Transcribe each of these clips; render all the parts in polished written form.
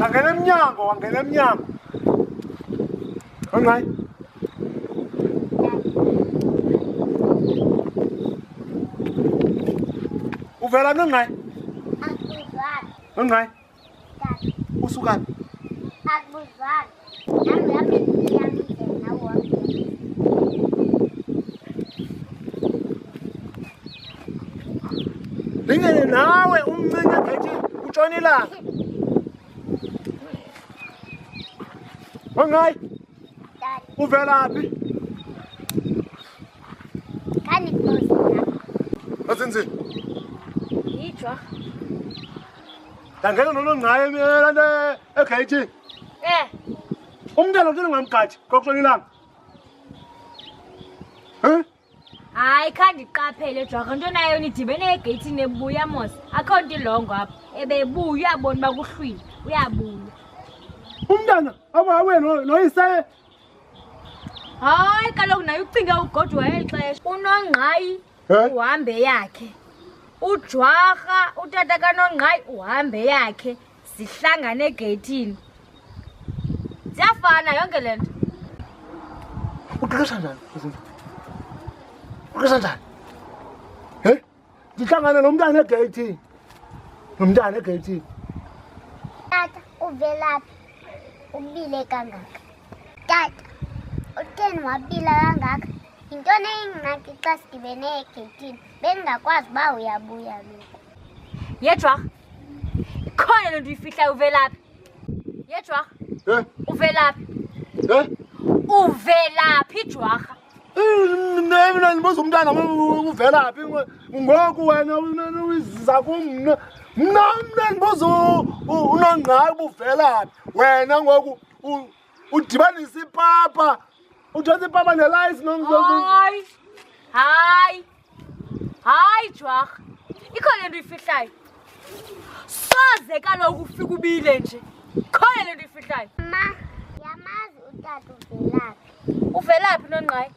Angena emnyango, wangena emnyango. Angay. Uvela nangay? Angay. Usukan. Lingene nawe umncane ethi utshonela. Angay. Uvelaphi? Kani bosi. Asenze. Yitwa. Dangena nolongaye mina eGate. Umntana uthini ngamgathi kokuhlonelanga. Hayi khandiqaphele Jwaka nto nayo nidibene egeyithini ebuya mos akho nto ilongo apha ebebuya uyabona uba kuhlwile uyabuya Umntana abawe noyise. Hayi kaloku naye ucinga ugodwa elixesha uNongqayi uhambe yakhe uJwarha utata kaNongqayi uhambe yakhe sihlangane egeyithini ziyafana yonke le nto Uqeqesha njani? Uqeqesha njani? Ndihlangana nomntana egeyithini. Nomntana egeyithini. Tata uvelaphi ubile kangaka. Tata utheni wabila kangaka? Yintoni eyingxaki xa sidibene egeyithini bengingakwazi uba uyabuya lokhu. Yejwarha ikhona le nto uyifihlayo uvelaphi Yejwarha uvelaphi uvelaphi Jwarha Mina ndibuza umntana uvelaphi ngoku wena uyiziza kum mna ndibuza uNongqayi uvelaphi wena ngoku udibanisa ipapa uthatha ipapa nelayisi hayi Jwarha ikhona le nto uyifihlayo soze kaloku ufika ubile nje khona le nto uyifihlayo Ma yamazi utata uvelaphi. Uvelaphi Nongqayi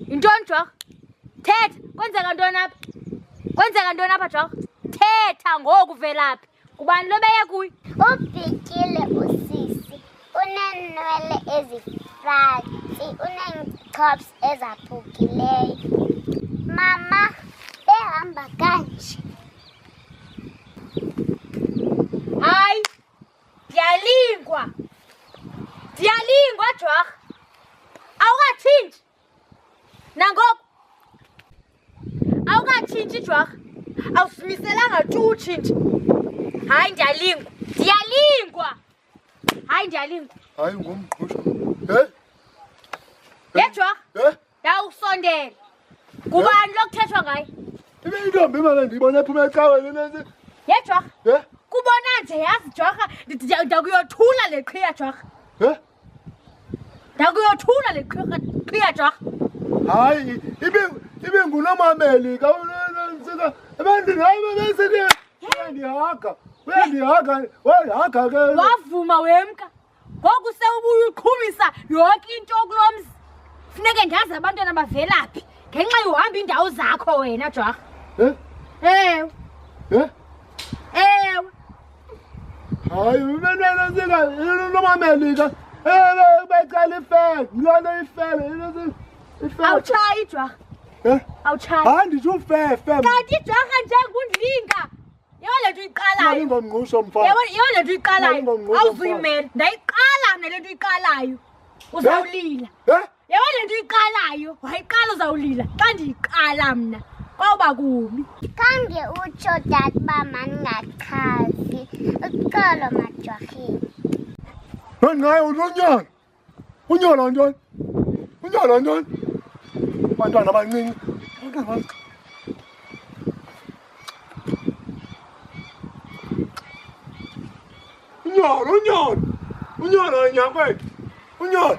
yintoni Jwarha thetha kwenzeka ntoni apha Jwarha thetha ngoku uvelaphi kubani lobeye kuyo Ubhitile usisi uneenwele ezifratsi uneenchops ezaphukileyo. Mama behamba kanje. hayi ndiyalingwa Jwarha awukatshintshi nangoku awukatshintshi Jwarha awusimiselanga tu utshintshi hayi ndiyalingwa hayi ngumqhusha Jwarha ndawusondela kubani lokuthethwa ngayo ibe intombi imana ndiyibona ephuma ecaweni Jwarha kubona nje yazi Jwarha ndakuyothula le qhiya Jwarha ndakuyothula le qhiya Jwarha hayi ibe ngunomameli ka abantu nawe bese uyandihaga ke wavuma wemka ngoku sewubuya uqhumisa yonke into kulo mzi funeke ndazi abantwana bavelaphi ngenxa yohamba iindawo zakho wena Jwarha ewe hayi ubentwana nomameli ka becala ifele yilona ifele awutshayi Jwarha awutshayi hayi ndithi ufefe kanti Jwarha njengundlinga yebo le nto uyiqalayo ngomngqusho mfana yebo le nto uyiqalayo awuzuyimela ndayiqala mna le nto uyiqalayo uzawulila yebo le nto uyiqalayo wayiqala uzawulila xa ndiyiqala mna kwawuba kubi Khange utsho tata uba mandingachazi uxolo maJwarheni. Nongqayi unyala ntoni abantwana abancinci unyala nyakwethu unyala